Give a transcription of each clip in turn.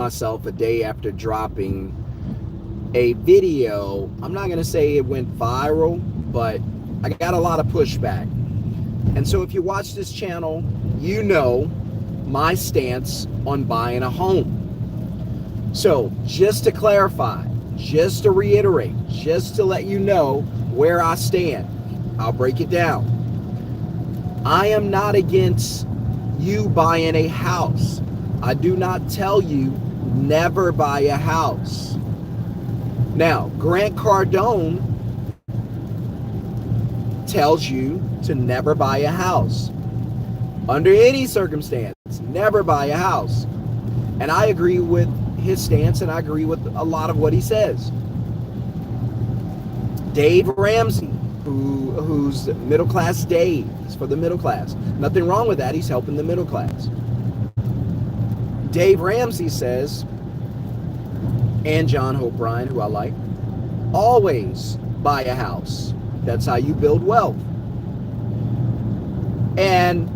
myself a day after dropping a video. I'm not going to say it went viral, but I got a lot of pushback. And so if you watch this channel, you know my stance on buying a home. So just to clarify, just to reiterate, just to let you know where I stand, I'll break it down. I am not against you buying a house. I do not tell you never buy a house. Now, Grant Cardone tells you to never buy a house. Under any circumstance, never buy a house. And I agree with his stance, and I agree with a lot of what he says. Dave Ramsey, who's middle class Dave, is for the middle class. Nothing wrong with that. He's helping the middle class. Dave Ramsey says, and John Hope Bryan, who I like, always buy a house. That's how you build wealth. And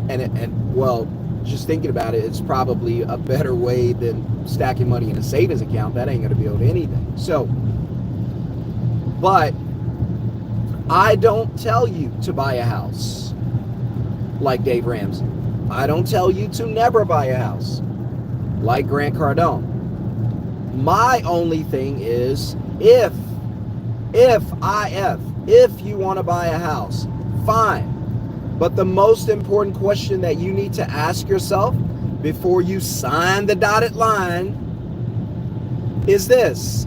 well, just thinking about it, it's probably a better way than stacking money in a savings account. That ain't going to build anything. So, but I don't tell you to buy a house like Dave Ramsey. I don't tell you to never buy a house like Grant Cardone. My only thing is, if you want to buy a house, fine. But the most important question that you need to ask yourself before you sign the dotted line is this.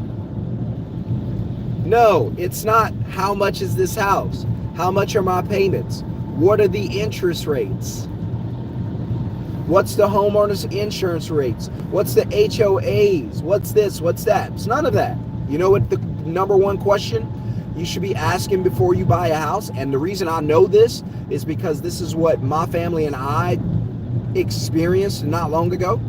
No, it's not how much is this house? How much are my payments? What are the interest rates? What's the homeowner's insurance rates? What's the HOAs? What's this? What's that? It's none of that. You know what the number one question you should be asking before you buy a house? And the reason I know this is because this is what my family and I experienced not long ago.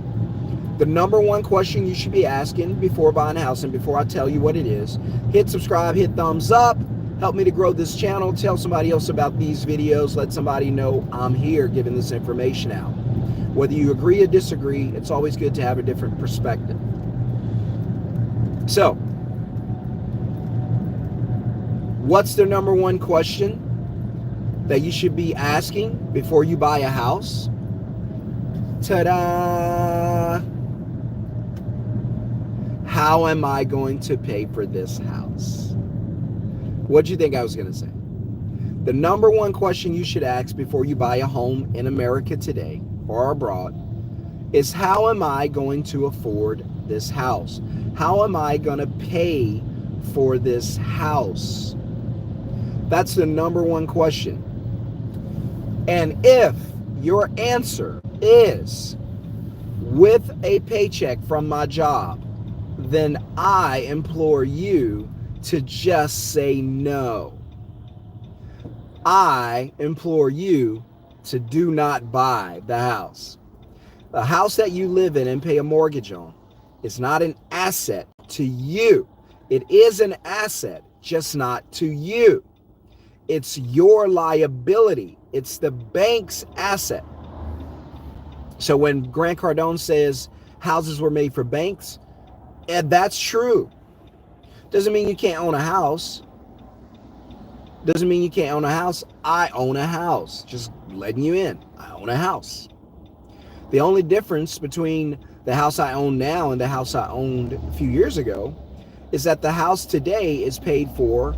The number one question you should be asking before buying a house, and before I tell you what it is, hit subscribe, hit thumbs up, help me to grow this channel, tell somebody else about these videos, let somebody know I'm here giving this information out. Whether you agree or disagree, it's always good to have a different perspective. So, what's the number one question that you should be asking before you buy a house? Ta-da! How am I going to pay for this house? What do you think I was going to say? The number one question you should ask before you buy a home in America today or abroad is, how am I going to afford this house? How am I going to pay for this house? That's the number one question. And if your answer is with a paycheck from my job, then I implore you to just say no. I implore you to do not buy the house. The house that you live in and pay a mortgage on is not an asset to you. It is an asset, just not to you. It's your liability. It's the bank's asset. So when Grant Cardone says houses were made for banks, and that's true. Doesn't mean you can't own a house. Doesn't mean you can't own a house. I own a house. Just letting you in. I own a house. The only difference between the house I own now and the house I owned a few years ago is that the house today is paid for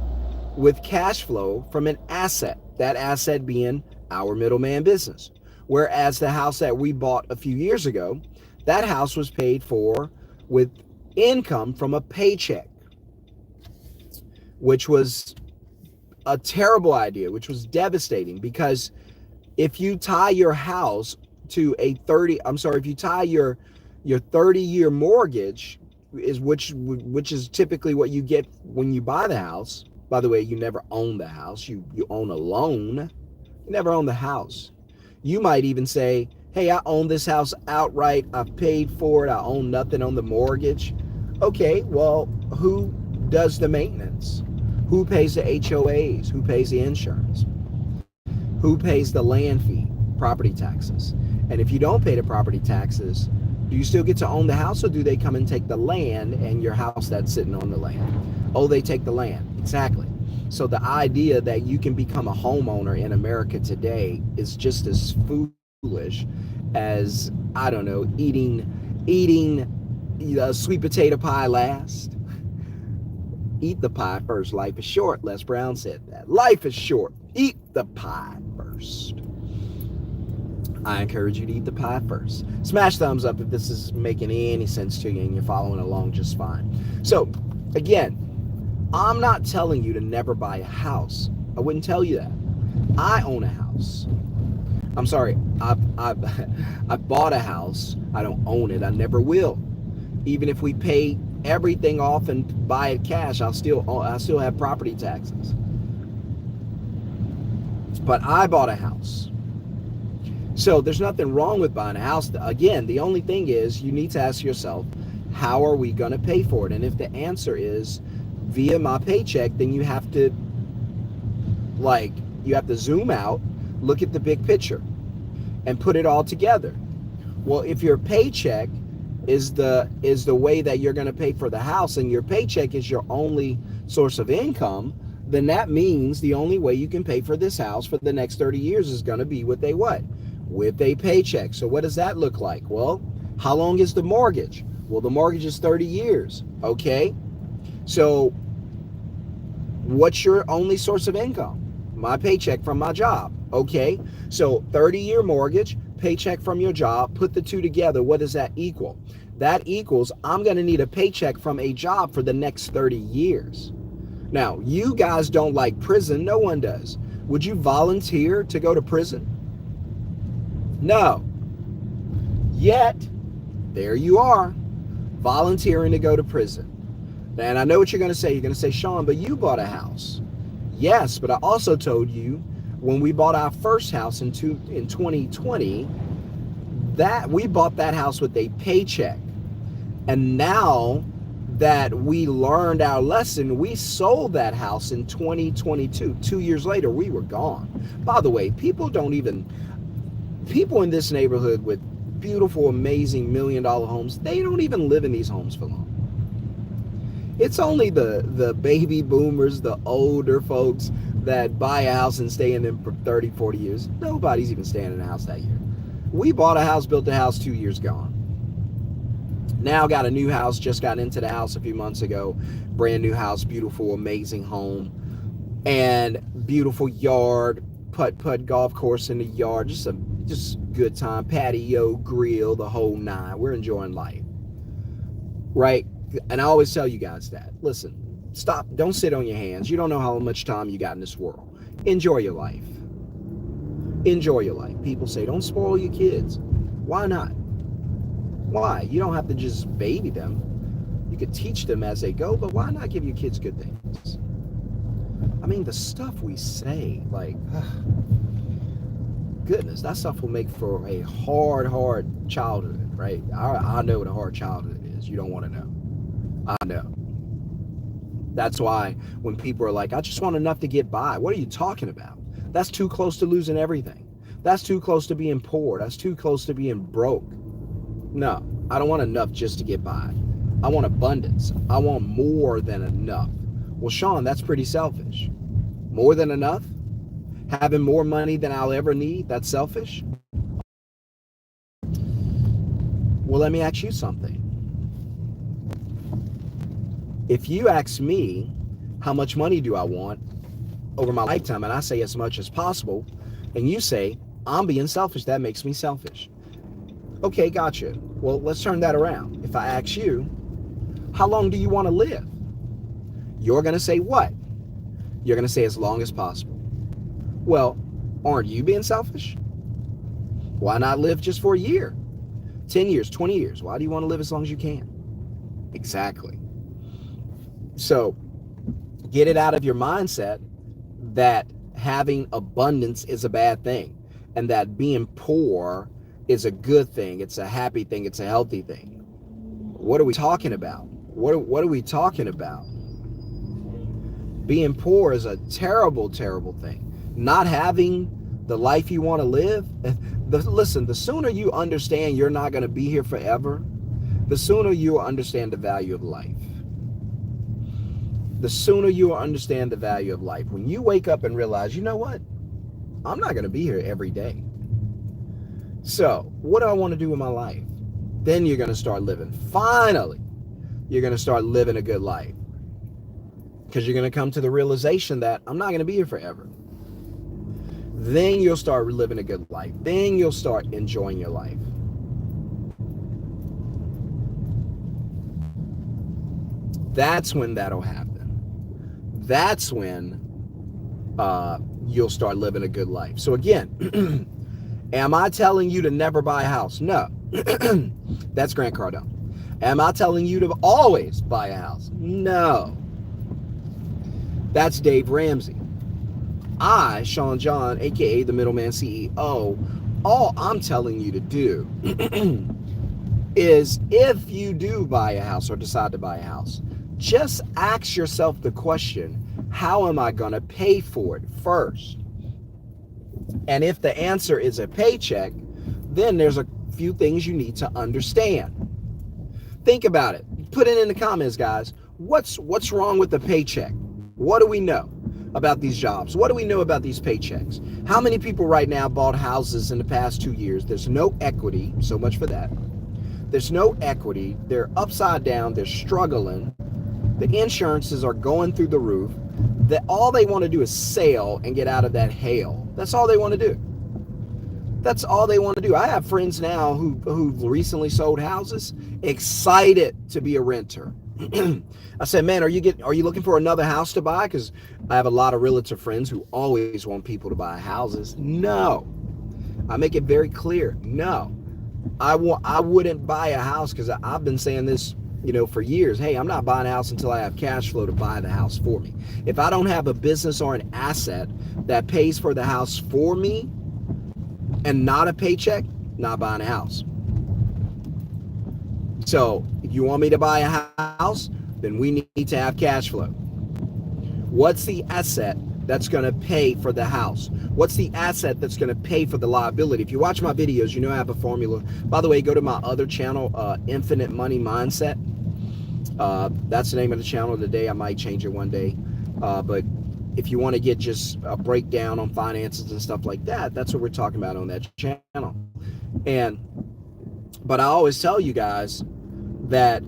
with cash flow from an asset. That asset being our middleman business. Whereas the house that we bought a few years ago, that house was paid for with income from a paycheck, which was a terrible idea, which was devastating, because if you tie your house to a 30-year mortgage, which is typically what you get when you buy the house. By the way, you never own the house. You own a loan. You never own the house. You might even say, hey, I own this house outright. I've paid for it. I own nothing on the mortgage. Okay, well, who does the maintenance? Who pays the HOAs? Who pays the insurance? Who pays the land fee, property taxes? And if you don't pay the property taxes, Do you still get to own the house, or do they come and take the land and your house that's sitting on the land? Oh, they take the land. Exactly. So the idea that you can become a homeowner in America today is just as foolish as, I don't know, eating sweet potato pie last. Eat the pie first. Life is short. Les Brown said that. Life is short. Eat the pie first. I encourage you to eat the pie first. Smash thumbs up if this is making any sense to you and you're following along just fine. So, again, I'm not telling you to never buy a house. I wouldn't tell you that. I own a house. I'm sorry, I bought a house. I don't own it. I never will. Even if we pay everything off and buy it cash, I still have property taxes. But I bought a house. So there's nothing wrong with buying a house. Again, the only thing is you need to ask yourself, how are we going to pay for it? And if the answer is via my paycheck, then you have to zoom out, look at the big picture, and put it all together. Well, if your paycheck is the way that you're going to pay for the house, and your paycheck is your only source of income, then that means the only way you can pay for this house for the next 30 years is going to be with a paycheck. So what does that look like? Well, how long is the mortgage? Well, the mortgage is 30 years. Okay. So what's your only source of income? My paycheck from my job. Okay. So 30-year mortgage, paycheck from your job, put the two together. What does that equal? That equals I'm going to need a paycheck from a job for the next 30 years. Now, you guys don't like prison. No one does. Would you volunteer to go to prison? No. Yet, there you are, volunteering to go to prison. And I know what you're going to say. You're going to say, Shon, but you bought a house. Yes, but I also told you when we bought our first house in 2020, that we bought that house with a paycheck. And now that we learned our lesson, we sold that house in 2022. 2 years later, we were gone. By the way, people in this neighborhood with beautiful, amazing $1 million homes, they don't even live in these homes for long. It's only the baby boomers, the older folks that buy a house and stay in them for 30, 40 years. Nobody's even staying in a house that year. We bought a house, built a house, 2 years gone. Now got a new house, just got into the house a few months ago. Brand new house, beautiful, amazing home, and beautiful yard, putt golf course in the yard, just good time, patio, grill, the whole nine. We're enjoying life, right? And I always tell you guys that, listen, stop, don't sit on your hands. You don't know how much time you got in this world. Enjoy your life. Enjoy your life. People say, don't spoil your kids. Why not? Why? You don't have to just baby them. You could teach them as they go, but why not give your kids good things? I mean, the stuff we say, like, goodness, that stuff will make for a hard childhood, right? I know what a hard childhood is. You don't want to know. I know. That's why when people are like, I just want enough to get by. What are you talking about? That's too close to losing everything. That's too close to being poor. That's too close to being broke. No, I don't want enough just to get by. I want abundance. I want more than enough. Well, Shon, that's pretty selfish. More than enough? Having more money than I'll ever need? That's selfish? Well, let me ask you something. If you ask me, how much money do I want over my lifetime, and I say as much as possible, and you say, I'm being selfish, that makes me selfish. Okay, gotcha. Well, let's turn that around. If I ask you, how long do you want to live? You're going to say what? You're going to say as long as possible. Well, aren't you being selfish? Why not live just for a year? 10 years, 20 years. Why do you want to live as long as you can? Exactly. So get it out of your mindset that having abundance is a bad thing, and that being poor is a good thing. It's a happy thing. It's a healthy thing. What are we talking about? What are we talking about? Being poor is a terrible thing. Not having the life you want to live, listen, the sooner you understand you're not going to be here forever, the sooner you will understand the value of life. The sooner you will understand the value of life. When you wake up and realize, you know what? I'm not going to be here every day. So what do I want to do with my life? Then you're going to start living. Finally, you're going to start living a good life. Because you're going to come to the realization that I'm not going to be here forever. Then you'll start living a good life. Then you'll start enjoying your life. That's when that'll happen. That's when you'll start living a good life. So again, am I telling you to never buy a house? No. That's Grant Cardone. Am I telling you to always buy a house? No. That's Dave Ramsey. I, Shon-Jhon, aka the Middleman CEO, all I'm telling you to do is, if you do buy a house or decide to buy a house, just ask yourself the question, how am I going to pay for it first? And if the answer is a paycheck, then there's a few things you need to understand. Think about it. Put it in the comments, guys. What's wrong with the paycheck? What do we know about these jobs? What do we know about these paychecks? How many people right now bought houses in the past 2 years? There's no equity. So much for that. There's no equity. They're upside down. They're struggling. The insurances are going through the roof. That all they want to do is sail and get out of that hail. That's all they want to do. That's all they want to do. I have friends now who've recently sold houses, excited to be a renter. I said, man, are you looking for another house to buy? Because I have a lot of realtor friends who always want people to buy houses. No. I make it very clear. No. I wouldn't buy a house, because I've been saying this, for years. Hey, I'm not buying a house until I have cash flow to buy the house for me. If I don't have a business or an asset that pays for the house for me and not a paycheck, not buying a house. So if you want me to buy a house, then we need to have cash flow. What's the asset that's going to pay for the house? What's the asset that's going to pay for the liability? If you watch my videos, I have a formula. By the way, go to my other channel, Infinite Money Mindset. That's the name of the channel today. I might change it one day. But if you want to get just a breakdown on finances and stuff like that, that's what we're talking about on that channel. But I always tell you guys that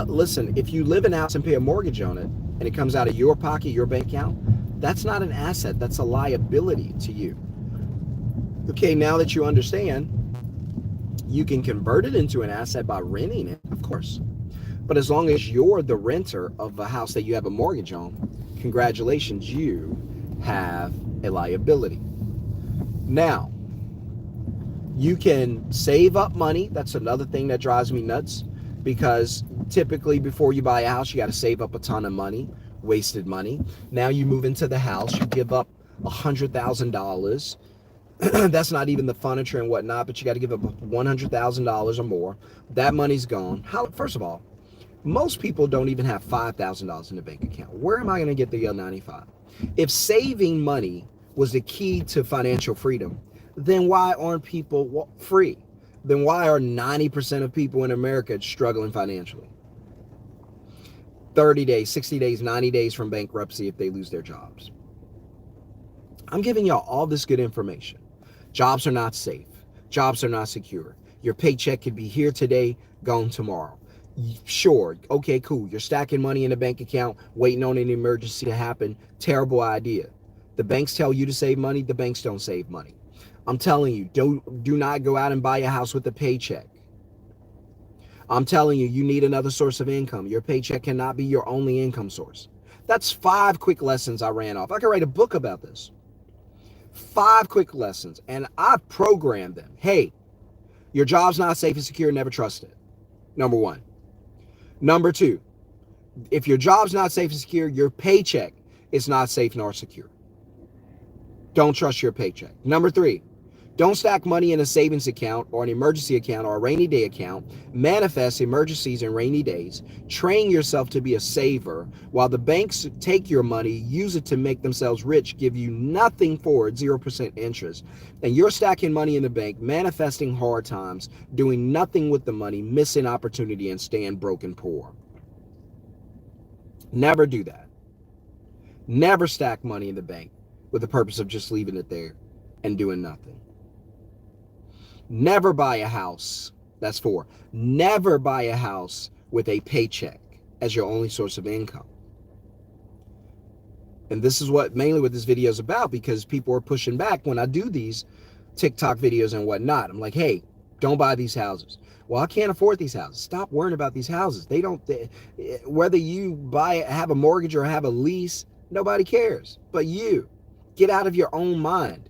listen, if you live in a house and pay a mortgage on it, and it comes out of your pocket, your bank account, that's not an asset. That's a liability to you. Okay, now that you understand, you can convert it into an asset by renting it, of course. But as long as you're the renter of a house that you have a mortgage on, congratulations, you have a liability. Now, you can save up money. That's another thing that drives me nuts, because typically before you buy a house, you got to save up a ton of money, wasted money. Now you move into the house, you give up $100,000. That's not even the furniture and whatnot, but you got to give up $100,000 or more. That money's gone. First of all, most people don't even have $5,000 in the bank account. Where am I going to get the other 95? If saving money was the key to financial freedom, then why aren't people free? Then why are 90% of people in America struggling financially? 30 days, 60 days, 90 days from bankruptcy if they lose their jobs. I'm giving y'all all this good information. Jobs are not safe. Jobs are not secure. Your paycheck could be here today, gone tomorrow. Sure, okay, cool. You're stacking money in a bank account, waiting on an emergency to happen. Terrible idea. The banks tell you to save money. The banks don't save money. I'm telling you, do not go out and buy a house with a paycheck. I'm telling you, you need another source of income. Your paycheck cannot be your only income source. That's 5 quick lessons I ran off. I could write a book about this. 5 quick lessons, and I programmed them. Hey, your job's not safe and secure. Never trust it. Number 1. Number 2, if your job's not safe and secure, your paycheck is not safe nor secure. Don't trust your paycheck. Number 3, Don't stack money in a savings account or an emergency account or a rainy day account. Manifest emergencies and rainy days. Train yourself to be a saver. While the banks take your money, use it to make themselves rich, give you nothing for it, 0% interest. And you're stacking money in the bank, manifesting hard times, doing nothing with the money, missing opportunity, and staying broke and poor. Never do that. Never stack money in the bank with the purpose of just leaving it there and doing nothing. Never buy a house. That's 4. Never buy a house with a paycheck as your only source of income. And this is mainly what this video is about, because people are pushing back when I do these TikTok videos and whatnot. I'm like, hey, don't buy these houses. Well, I can't afford these houses. Stop worrying about these houses. Whether you have a mortgage or have a lease, nobody cares but you. Get out of your own mind.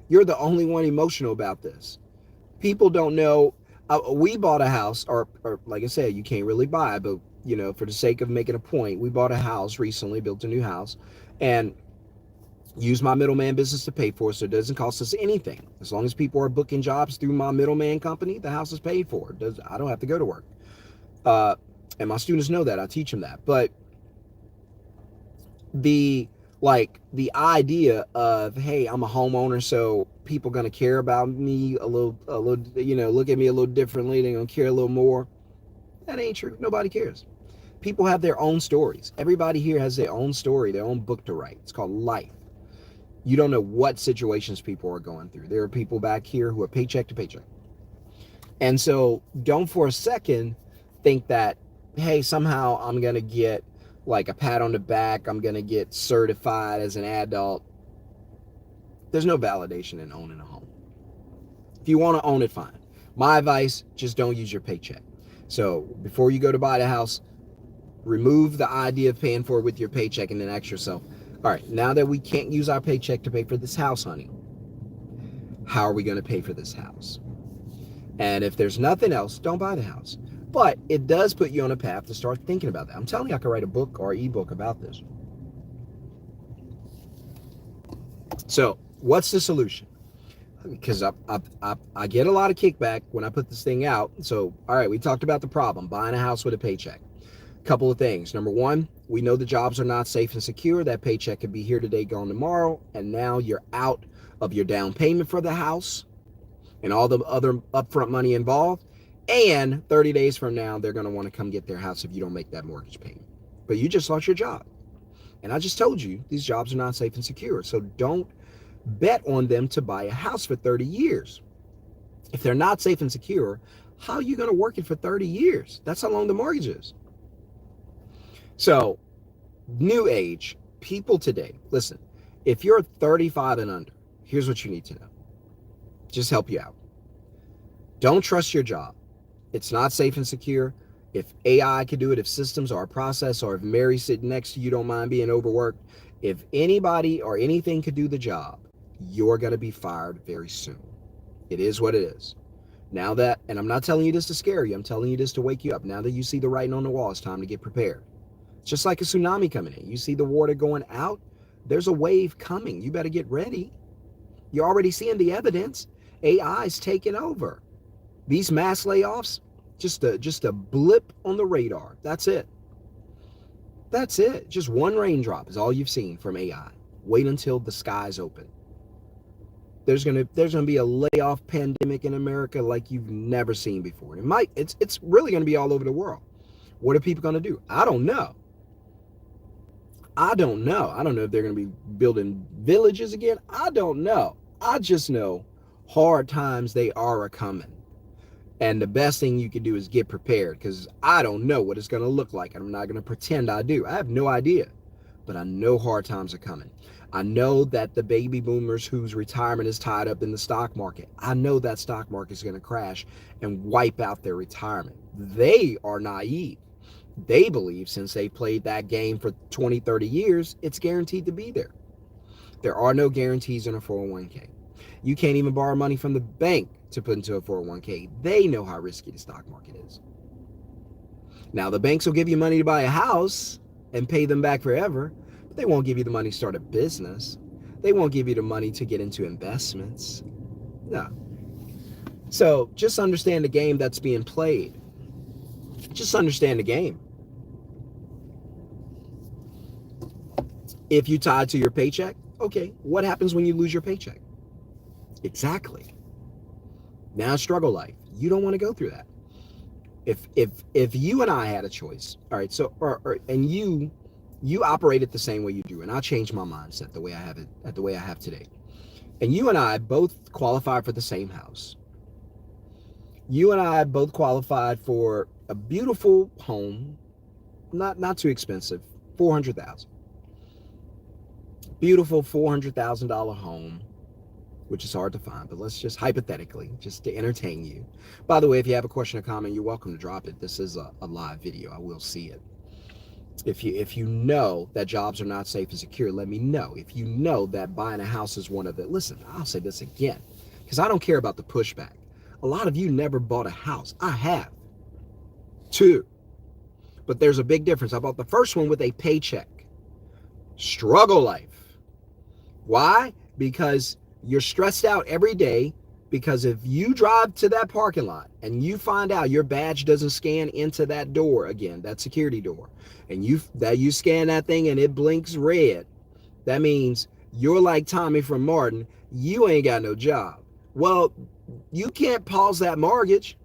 You're the only one emotional about this. People don't know. We bought a house, or like I said, you can't really buy, but for the sake of making a point, we bought a house recently, built a new house, and used my middleman business to pay for it, so it doesn't cost us anything. As long as people are booking jobs through my middleman company, the house is paid for. I don't have to go to work. And my students know that. I teach them that. But the idea of, hey, I'm a homeowner, so people gonna care about me a little, look at me a little differently. They're gonna care a little more. That ain't true. Nobody cares. People have their own stories. Everybody here has their own story, their own book to write. It's called life. You don't know what situations people are going through. There are people back here who are paycheck to paycheck. And so don't for a second think that, hey, somehow I'm going to get like a pat on the back. I'm going to get certified as an adult. There's no validation in owning a home. If you want to own it, fine. My advice, just don't use your paycheck. So before you go to buy the house, remove the idea of paying for it with your paycheck, and then ask yourself, all right, now that we can't use our paycheck to pay for this house, honey, how are we going to pay for this house? And if there's nothing else, don't buy the house. But it does put you on a path to start thinking about that. I'm telling you, I could write a book or ebook about this. So what's the solution? Because I get a lot of kickback when I put this thing out. So, all right, we talked about the problem, buying a house with a paycheck. Couple of things. Number one, we know the jobs are not safe and secure. That paycheck could be here today, gone tomorrow, and now you're out of your down payment for the house and all the other upfront money involved. And 30 days from now, they're going to want to come get their house if you don't make that mortgage payment. But you just lost your job. And I just told you, these jobs are not safe and secure. So don't bet on them to buy a house for 30 years. If they're not safe and secure, how are you going to work it for 30 years? That's how long the mortgage is. So, new age, people today, listen, if you're 35 and under, here's what you need to know. Just help you out. Don't trust your job. It's not safe and secure. If AI could do it, if systems or a process, or if Mary sitting next to you don't mind being overworked, if anybody or anything could do the job, you're going to be fired very soon. It is what it is. Now that, and I'm not telling you this to scare you, I'm telling you this to wake you up. Now that you see the writing on the wall, it's time to get prepared. It's just like a tsunami coming in. You see the water going out, there's a wave coming. You better get ready. You're already seeing the evidence. AI's taking over. These mass layoffs, just a blip on the radar. That's it. That's it. Just one raindrop is all you've seen from AI. Wait until the skies open. There's gonna be a layoff pandemic in America like you've never seen before. It's really gonna be all over the world. What are people gonna do? I don't know. I don't know if they're gonna be building villages again. I don't know. I just know hard times, they are a coming. And the best thing you can do is get prepared, because I don't know what it's going to look like. And I'm not going to pretend I do. I have no idea. But I know hard times are coming. I know that the baby boomers whose retirement is tied up in the stock market, I know that stock market is going to crash and wipe out their retirement. They are naive. They believe since they played that game for 20, 30 years, it's guaranteed to be there. There are no guarantees in a 401k. You can't even borrow money from the bank to put into a 401k. They know how risky the stock market is. Now, the banks will give you money to buy a house and pay them back forever, but they won't give you the money to start a business. They won't give you the money to get into investments. No. So just understand the game that's being played. Just understand the game. If you tie to your paycheck, okay, what happens when you lose your paycheck? Exactly. Now struggle life. You don't want to go through that. If you and I had a choice, all right, so and you operated the same way you do, and I changed my mindset the way I have it, at the way I have today. And you and I both qualified for the same house. You and I both qualified for a beautiful home, not too expensive, 400,000. Beautiful $400,000 home, which is hard to find, but let's just hypothetically, just to entertain you. By the way, if you have a question or comment, you're welcome to drop it. This is a live video. I will see it. If you know that jobs are not safe and secure, let me know. If you know that buying a house is one of the, listen, I'll say this again, because I don't care about the pushback. A lot of you never bought a house. I have. 2. But there's a big difference. I bought the first one with a paycheck. Struggle life. Why? Because you're stressed out every day, because if you drive to that parking lot and you find out your badge doesn't scan into that door again, that security door, and you scan that thing and it blinks red, that means you're like Tommy from Martin, you ain't got no job. Well, you can't pause that mortgage.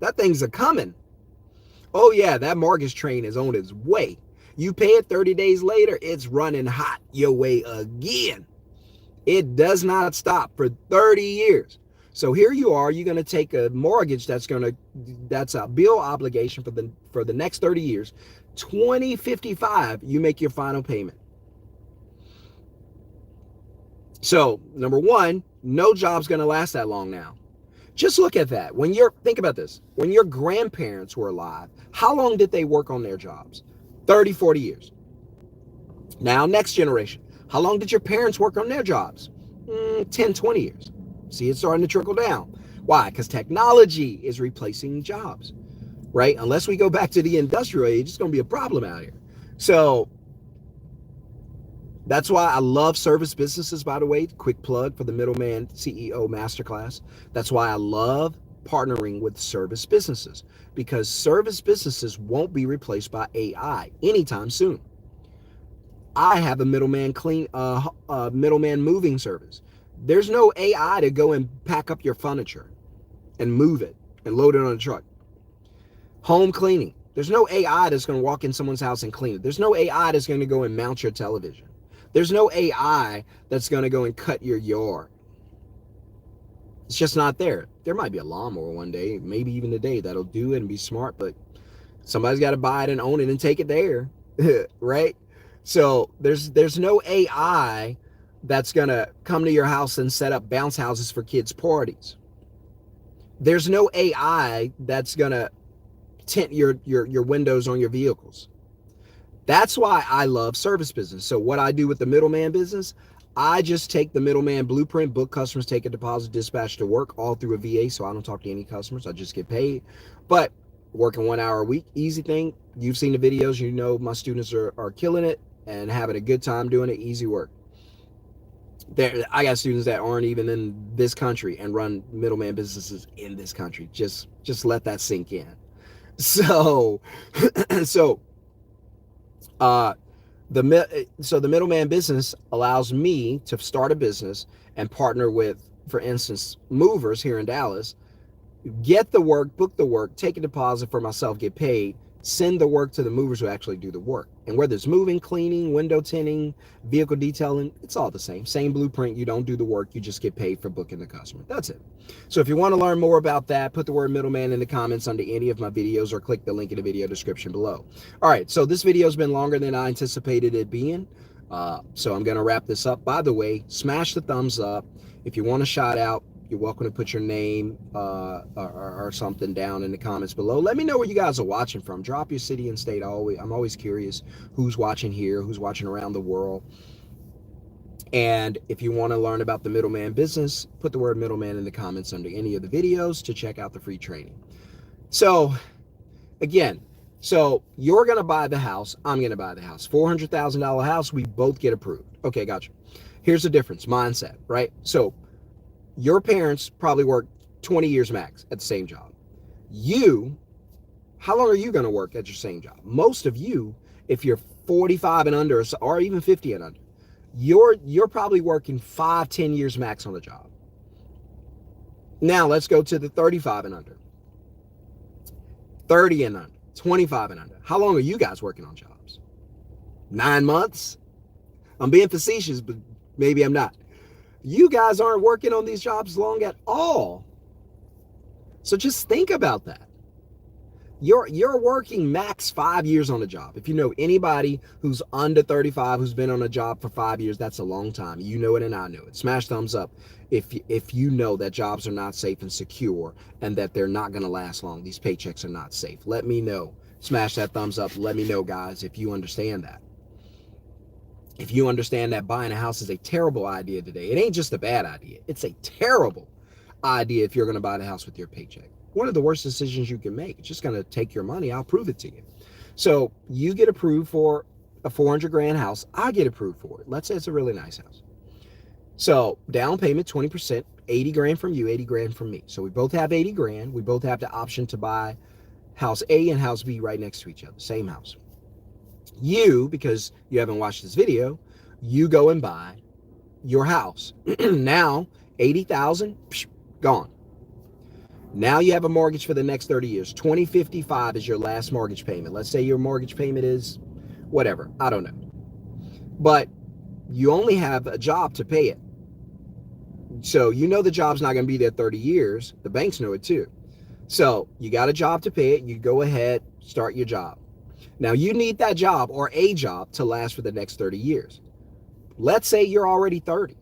That thing's a coming. Oh yeah, that mortgage train is on its way. You pay it 30 days later, it's running hot your way again. It does not stop for 30 years. So here you are, you're going to take a mortgage that's a bill obligation for the next 30 years. 2055, you make your final payment. So, number one, no job's going to last that long now. Just look at that. Think about this. When your grandparents were alive, how long did they work on their jobs? 30, 40 years. Now, next generation. How long did your parents work on their jobs? 10, 20 years. See, it's starting to trickle down. Why? Because technology is replacing jobs, right? Unless we go back to the industrial age, it's going to be a problem out here. So that's why I love service businesses, by the way. Quick plug for the Middleman CEO Masterclass. That's why I love partnering with service businesses, because service businesses won't be replaced by AI anytime soon. I have a middleman moving service. There's no AI to go and pack up your furniture and move it and load it on a truck. Home cleaning. There's no AI that's going to walk in someone's house and clean it. There's no AI that's going to go and mount your television. There's no AI that's going to go and cut your yard. It's just not there. There might be a lawnmower one day, maybe even today, that'll do it and be smart, but somebody's got to buy it and own it and take it there, right? So there's no AI that's going to come to your house and set up bounce houses for kids' parties. There's no AI that's going to tint your windows on your vehicles. That's why I love service business. So what I do with the middleman business, I just take the middleman blueprint, book customers, take a deposit, dispatch to work, all through a VA. So I don't talk to any customers. I just get paid. But working 1 hour a week, easy thing. You've seen the videos. You know my students are killing it and having a good time doing it. Easy work. I got students that aren't even in this country and run middleman businesses in this country. Just let that sink in. So the middleman business allows me to start a business and partner with, for instance, movers here in Dallas, get the work, book the work, take a deposit for myself, get paid, send the work to the movers who actually do the work. And whether it's moving, cleaning, window tinting, vehicle detailing, it's all the same. Same blueprint. You don't do the work. You just get paid for booking the customer. That's it. So if you want to learn more about that, put the word middleman in the comments under any of my videos or click the link in the video description below. All right. So this video has been longer than I anticipated it being. So I'm going to wrap this up. By the way, smash the thumbs up. If you want a shout out, you're welcome to put your name or something down in the comments below. Let me know where you guys are watching from. Drop your city and state. I'm always curious who's watching here, who's watching around the world. And if you want to learn about the middleman business, put the word middleman in the comments under any of the videos to check out the free training. So again, so you're going to buy the house. I'm going to buy the house. $400,000 house. We both get approved. Okay, gotcha. Here's the difference. Mindset, right? So Your parents probably worked 20 years max at the same job. You, how long are you going to work at your same job? Most of you, if you're 45 and under, or even 50 and under, you're probably working 5-10 years max on the job. Now let's go to the 35 and under, 30 and under, 25 and under. How long are you guys working on jobs? 9 months? I'm being facetious, but maybe I'm not. You guys aren't working on these jobs long at all. So just think about that. You're working max 5 years on a job. If you know anybody who's under 35 who's been on a job for 5 years, that's a long time. You know it and I know it. Smash thumbs up if you know that jobs are not safe and secure and that they're not going to last long. These paychecks are not safe. Let me know. Smash that thumbs up. Let me know, guys, if you understand that. If you understand that buying a house is a terrible idea today. It ain't just a bad idea. It's a terrible idea if you're going to buy the house with your paycheck. One of the worst decisions you can make. It's just going to take your money. I'll prove it to you. So you get approved for a 400 grand house. I get approved for it. Let's say it's a really nice house. So down payment, 20%, 80 grand from you, 80 grand from me. So we both have 80 grand. We both have the option to buy house A and house B right next to each other. Same house. You, because you haven't watched this video, you go and buy your house. Now, 80,000, gone. Now you have a mortgage for the next 30 years. 2055 is your last mortgage payment. Let's say your mortgage payment is whatever. I don't know. But you only have a job to pay it. So you know the job's not going to be there 30 years. The banks know it too. So you got a job to pay it. You go ahead, start your job. Now you need that job or a job to last for the next 30 years. Let's say you're already 30.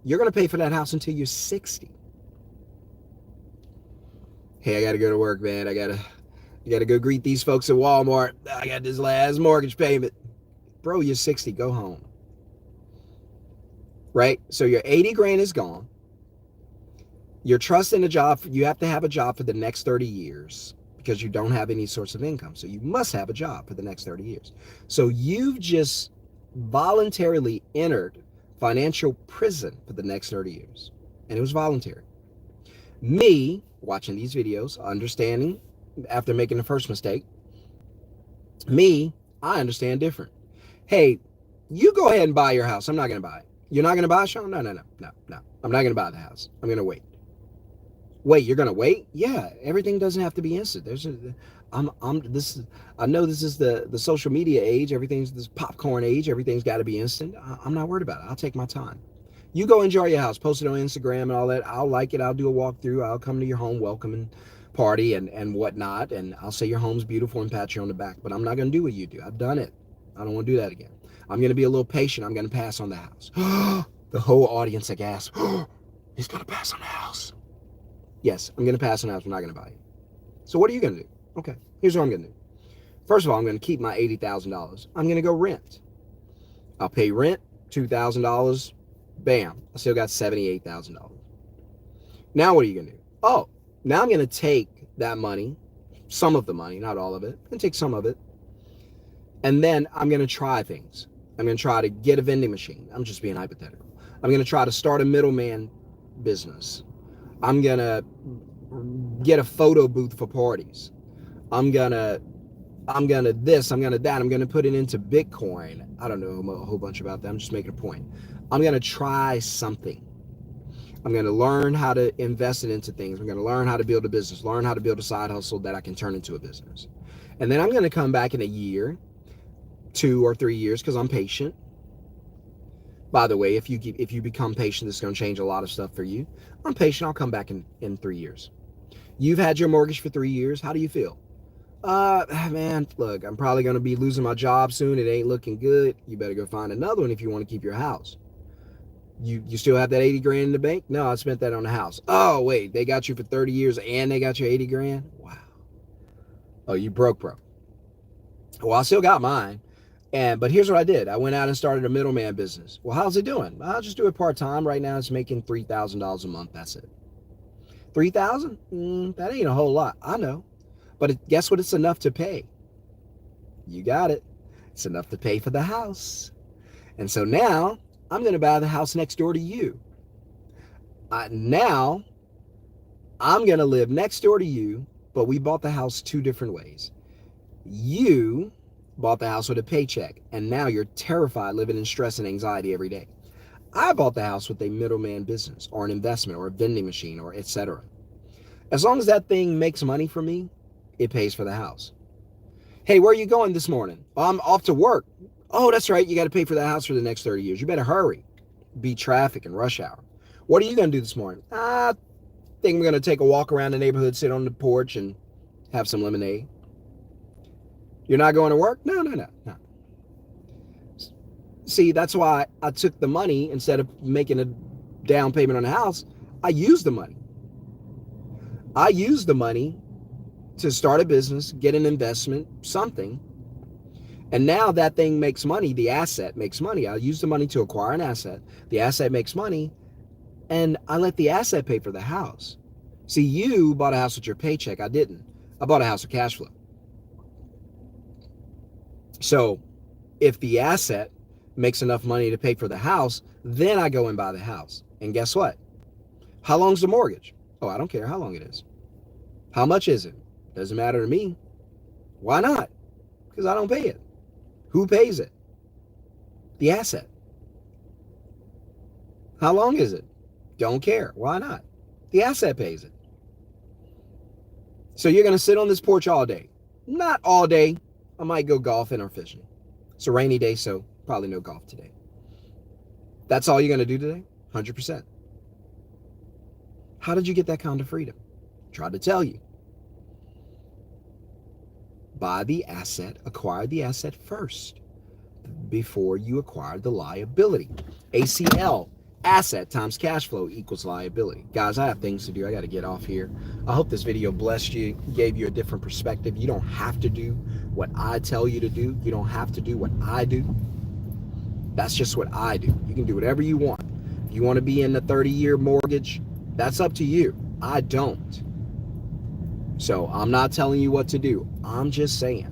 You're going to pay for that house until you're 60. Hey, I got to go to work, man. I got to go greet these folks at Walmart. I got this last mortgage payment. Bro, you're 60. Go home. Right? So your 80 grand is gone. You're trusting a job. You have to have a job for the next 30 years because you don't have any source of income. So you must have a job for the next 30 years. So you've just voluntarily entered financial prison for the next 30 years. And it was voluntary. Me, watching these videos, understanding after making the first mistake, I understand different. Hey, you go ahead and buy your house. I'm not going to buy it. You're not going to buy it, Shon? No. I'm not going to buy the house. I'm going to wait. Wait, you're gonna wait? Yeah, everything doesn't have to be instant. I know this is the social media age. Everything's this popcorn age. Everything's got to be instant. I'm not worried about it. I'll take my time. You go enjoy your house. Post it on Instagram and all that. I'll like it. I'll do a walkthrough. I'll come to your home welcoming party and whatnot. And I'll say your home's beautiful and pat you on the back. But I'm not gonna do what you do. I've done it. I don't want to do that again. I'm gonna be a little patient. I'm gonna pass on the house. The whole audience gasps. He's gonna pass on the house. Yes, I'm going to pass on the house. I'm not going to buy it. So what are you going to do? Okay, here's what I'm going to do. First of all, I'm going to keep my $80,000. I'm going to go rent. I'll pay rent, $2,000. Bam, I still got $78,000. Now what are you going to do? Oh, now I'm going to take that money, some of the money, not all of it. I'm going to take some of it. And then I'm going to try things. I'm going to try to get a vending machine. I'm just being hypothetical. I'm going to try to start a middleman business. I'm going to get a photo booth for parties. I'm going to this, I'm going to that. I'm going to put it into Bitcoin. I don't know a whole bunch about that. I'm just making a point. I'm going to try something. I'm going to learn how to invest it into things. I'm going to learn how to build a business, learn how to build a side hustle that I can turn into a business. And then I'm going to come back in a year, 2 or 3 years, because I'm patient. By the way, if you become patient, this is going to change a lot of stuff for you. I'm patient. I'll come back in 3 years. You've had your mortgage for 3 years. How do you feel? Man, look, I'm probably going to be losing my job soon. It ain't looking good. You better go find another one if you want to keep your house. You still have that 80 grand in the bank? No, I spent that on the house. Oh, wait, they got you for 30 years and they got you 80 grand? Wow. Oh, you broke. Well, I still got mine. But here's what I did. I went out and started a middleman business. Well, how's it doing? I'll just do it part-time. Right now, it's making $3,000 a month. That's it. $3,000? That ain't a whole lot. I know. But guess what? It's enough to pay. You got it. It's enough to pay for the house. And so now, I'm going to buy the house next door to you. Now I'm going to live next door to you, but we bought the house two different ways. You bought the house with a paycheck, and now you're terrified living in stress and anxiety every day. I bought the house with a middleman business or an investment or a vending machine or etc. As long as that thing makes money for me, it pays for the house. Hey, where are you going this morning? I'm off to work. Oh, that's right. You got to pay for the house for the next 30 years. You better hurry. Beat traffic and rush hour. What are you going to do this morning? I think I'm going to take a walk around the neighborhood, sit on the porch, and have some lemonade. You're not going to work? No. See, that's why I took the money instead of making a down payment on the house. I used the money. I used the money to start a business, get an investment, something. And now that thing makes money, the asset makes money. I use the money to acquire an asset. The asset makes money, and I let the asset pay for the house. See, you bought a house with your paycheck. I didn't. I bought a house with cash flow. So if the asset makes enough money to pay for the house, then I go and buy the house. And guess what? How long's the mortgage? Oh, I don't care how long it is. How much is it? Doesn't matter to me. Why not? Because I don't pay it. Who pays it? The asset. How long is it? Don't care. Why not? The asset pays it. So you're going to sit on this porch all day. Not all day. I might go golfing or fishing. It's a rainy day, so probably no golf today. That's all you're going to do today? 100%. How did you get that kind of freedom? Tried to tell you. Buy the asset, acquire the asset first before you acquire the liability. ACL, asset times cash flow equals liability. Guys, I have things to do. I got to get off here. I hope this video blessed you, gave you a different perspective. You don't have to do what I tell you to do. You don't have to do what I do. That's just what I do. You can do whatever you want. If you want to be in the 30-year mortgage, that's up to you. I don't. So I'm not telling you what to do. I'm just saying,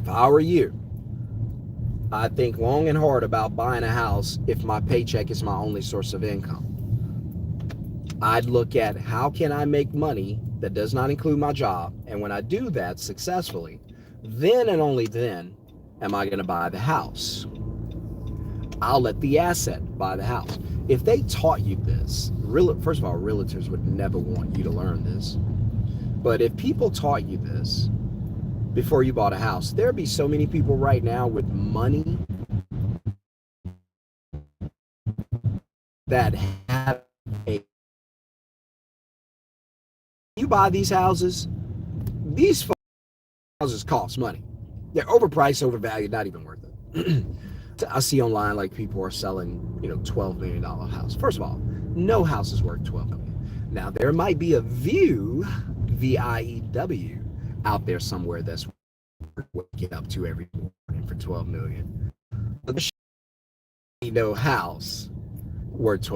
if I were you, I'd think long and hard about buying a house if my paycheck is my only source of income. I'd look at how can I make money that does not include my job, and when I do that successfully, then and only then am I going to buy the house. I'll let the asset buy the house. If they taught you this, first of all, realtors would never want you to learn this. But if people taught you this before you bought a house, there'd be so many people right now with money that have a... You buy these houses cost money. They're overpriced, overvalued, not even worth it. I see online like people are selling, $12 million house. First of all, no house is worth $12 million. Now there might be a view, VIEW, out there somewhere that's waking up to every morning for $12 million. But no house worth $12